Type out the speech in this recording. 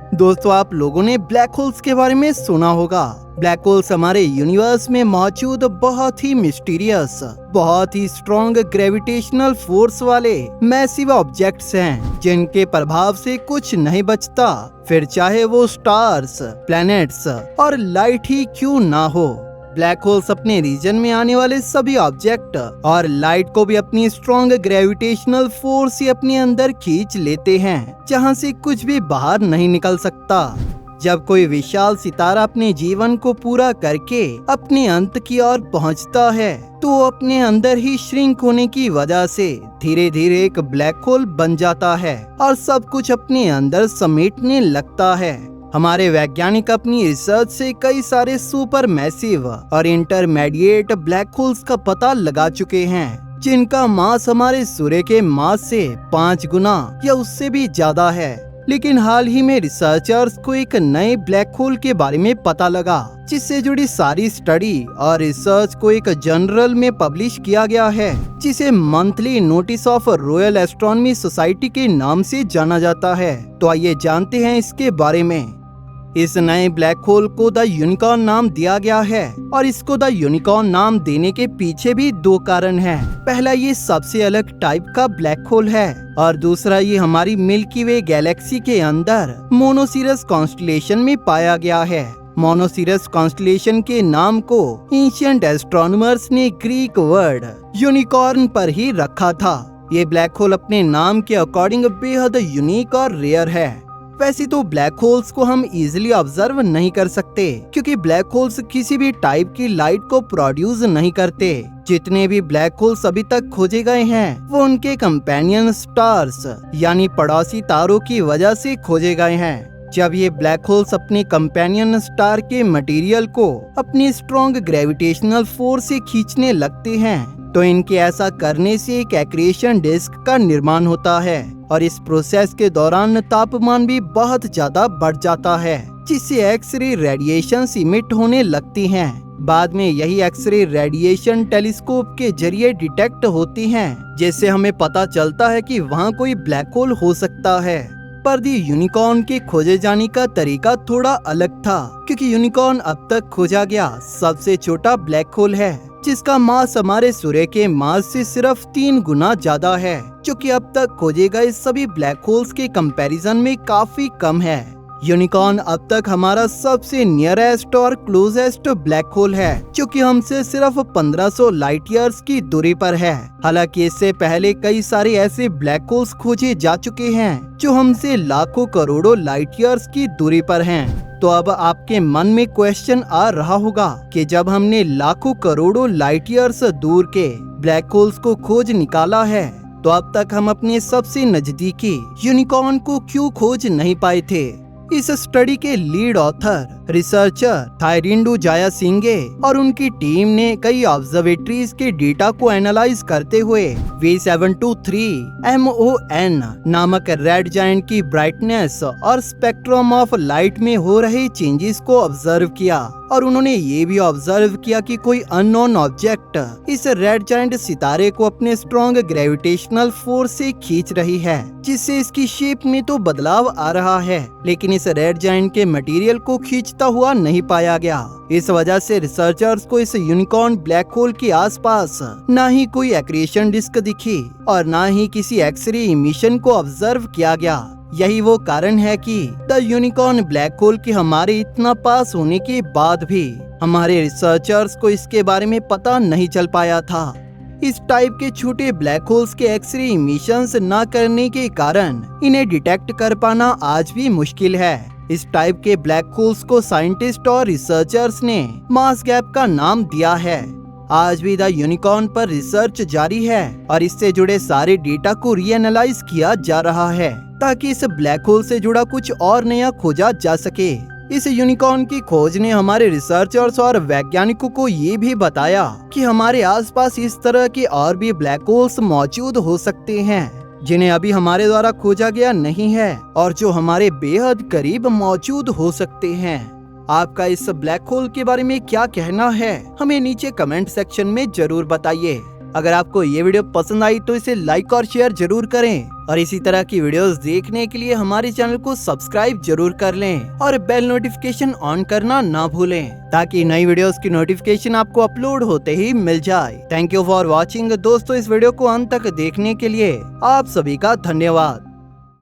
दोस्तों, आप लोगों ने ब्लैक होल्स के बारे में सुना होगा। ब्लैक होल्स हमारे यूनिवर्स में मौजूद बहुत ही मिस्टीरियस, बहुत ही स्ट्रॉन्ग ग्रेविटेशनल फोर्स वाले मैसिव ऑब्जेक्ट्स हैं, जिनके प्रभाव से कुछ नहीं बचता, फिर चाहे वो स्टार्स, प्लैनेट्स और लाइट ही क्यों ना हो। ब्लैक होल्स अपने रीजन में आने वाले सभी ऑब्जेक्ट और लाइट को भी अपनी स्ट्रॉन्ग ग्रेविटेशनल फोर्स से अपने अंदर खींच लेते हैं, जहां से कुछ भी बाहर नहीं निकल सकता। जब कोई विशाल सितारा अपने जीवन को पूरा करके अपने अंत की ओर पहुंचता है, तो वो अपने अंदर ही श्रिंक होने की वजह से धीरे धीरे एक ब्लैक होल बन जाता है और सब कुछ अपने अंदर समेटने लगता है। हमारे वैज्ञानिक अपनी रिसर्च से कई सारे सुपर मैसिव और इंटरमीडिएट ब्लैक होल्स का पता लगा चुके हैं, जिनका मास हमारे सूर्य के मास से 5 गुना या उससे भी ज्यादा है। लेकिन हाल ही में रिसर्चर्स को एक नए ब्लैक होल के बारे में पता लगा, जिससे जुड़ी सारी स्टडी और रिसर्च को एक जर्नल में पब्लिश किया गया है, जिसे monthly notice of royal astronomy society के नाम से जाना जाता है। तो आइए जानते हैं इसके बारे में। इस नए ब्लैक होल को द यूनिकॉर्न नाम दिया गया है और इसको द यूनिकॉर्न नाम देने के पीछे भी 2 कारण हैं। पहला, ये सबसे अलग टाइप का ब्लैक होल है और दूसरा, ये हमारी मिल्की वे गैलेक्सी के अंदर मोनोसिरस कॉन्स्टेलेशन में पाया गया है। मोनोसिरस कॉन्स्टेलेशन के नाम को एंशिएंट एस्ट्रोनॉमर्स ने ग्रीक वर्ड यूनिकॉर्न पर ही रखा था। ये ब्लैक होल अपने नाम के अकॉर्डिंग बेहद यूनिक और रेयर है। वैसे तो ब्लैक होल्स को हम इजीली ऑब्जर्व नहीं कर सकते, क्योंकि ब्लैक होल्स किसी भी टाइप की लाइट को प्रोड्यूस नहीं करते। जितने भी ब्लैक होल्स अभी तक खोजे गए हैं, वो उनके कंपेनियन स्टार्स यानी पड़ोसी तारों की वजह से खोजे गए हैं। जब ये ब्लैक होल्स अपने कंपेनियन स्टार के मटेरियल को अपनी स्ट्रॉन्ग ग्रेविटेशनल फोर्स से खींचने लगते हैं, तो इनके ऐसा करने से एक एक्रेशन डिस्क का निर्माण होता है और इस प्रोसेस के दौरान तापमान भी बहुत ज्यादा बढ़ जाता है, जिससे एक्सरे रेडिएशन इमिट होने लगती हैं। बाद में यही एक्सरे रेडिएशन टेलीस्कोप के जरिए डिटेक्ट होती हैं, जिससे हमें पता चलता है कि वहाँ कोई ब्लैक होल हो सकता है। पर दी यूनिकॉर्न के खोजे जाने का तरीका थोड़ा अलग था, क्योंकि यूनिकॉर्न अब तक खोजा गया सबसे छोटा ब्लैक होल है, जिसका मास हमारे सूर्य के मास से सिर्फ 3 गुना ज्यादा है, जो कि अब तक खोजे गए सभी ब्लैक होल्स के कंपैरिजन में काफी कम है। यूनिकॉर्न अब तक हमारा सबसे नियरेस्ट और क्लोजेस्ट ब्लैक होल है, जो कि हमसे सिर्फ 1500 लाइट ईयर्स की दूरी पर है। हालांकि इससे पहले कई सारे ऐसे ब्लैक होल्स खोजे जा चुके हैं, जो हमसे लाखों करोड़ों लाइट ईयर्स की दूरी पर हैं। तो अब आपके मन में क्वेश्चन आ रहा होगा कि जब हमने लाखों करोड़ों लाइट ईयर्स दूर के ब्लैक होल्स को खोज निकाला है, तो अब तक हम अपने सबसे नजदीकी यूनिकॉर्न को क्यों खोज नहीं पाए थे। इस स्टडी के लीड ऑथर रिसर्चर थायरिंडू जायासिंगे और उनकी टीम ने कई ऑब्जर्वेटरीज के डेटा को एनालाइज करते हुए V723 MON नामक रेड जायंट की ब्राइटनेस और स्पेक्ट्रम ऑफ लाइट में हो रहे चेंजेस को ऑब्जर्व किया, और उन्होंने ये भी ऑब्जर्व किया कि कोई अननोन ऑब्जेक्ट इस रेड जायंट सितारे को अपने स्ट्रॉन्ग ग्रेविटेशनल फोर्स से खींच रही है, जिससे इसकी शेप में तो बदलाव आ रहा है, लेकिन इस रेड जायंट के मटेरियल को खींचता हुआ नहीं पाया गया। इस वजह से रिसर्चर्स को इस यूनिकॉर्न ब्लैक होल के आसपास न ही कोई एक्रेशन डिस्क दिखी और न ही किसी एक्सरे इमिशन को ऑब्जर्व किया गया। यही वो कारण है कि द यूनिकॉर्न ब्लैक होल के हमारे इतना पास होने के बाद भी हमारे रिसर्चर्स को इसके बारे में पता नहीं चल पाया था। इस टाइप के छोटे ब्लैक होल्स के एक्सरे इमिशंस न करने के कारण इन्हें डिटेक्ट कर पाना आज भी मुश्किल है। इस टाइप के ब्लैक होल्स को साइंटिस्ट और रिसर्चर्स ने मास गैप का नाम दिया है। आज भी द यूनिकॉर्न पर रिसर्च जारी है और इससे जुड़े सारे डेटा को रीएनालाइज किया जा रहा है, ताकि इस ब्लैक होल से जुड़ा कुछ और नया खोजा जा सके। इस यूनिकॉर्न की खोज ने हमारे रिसर्चर्स और वैज्ञानिकों को ये भी बताया कि हमारे आसपास इस तरह के और भी ब्लैक होल्स मौजूद हो सकते हैं, जिन्हें अभी हमारे द्वारा खोजा गया नहीं है और जो हमारे बेहद करीब मौजूद हो सकते हैं। आपका इस ब्लैक होल के बारे में क्या कहना है, हमें नीचे कमेंट सेक्शन में जरूर बताइए। अगर आपको ये वीडियो पसंद आई तो इसे लाइक और शेयर जरूर करें और इसी तरह की वीडियोस देखने के लिए हमारे चैनल को सब्सक्राइब जरूर कर लें और बेल नोटिफिकेशन ऑन करना ना भूलें ताकि नई वीडियोस की नोटिफिकेशन आपको अपलोड होते ही मिल जाए। थैंक यू फॉर वॉचिंग दोस्तों, इस वीडियो को अंत तक देखने के लिए आप सभी का धन्यवाद।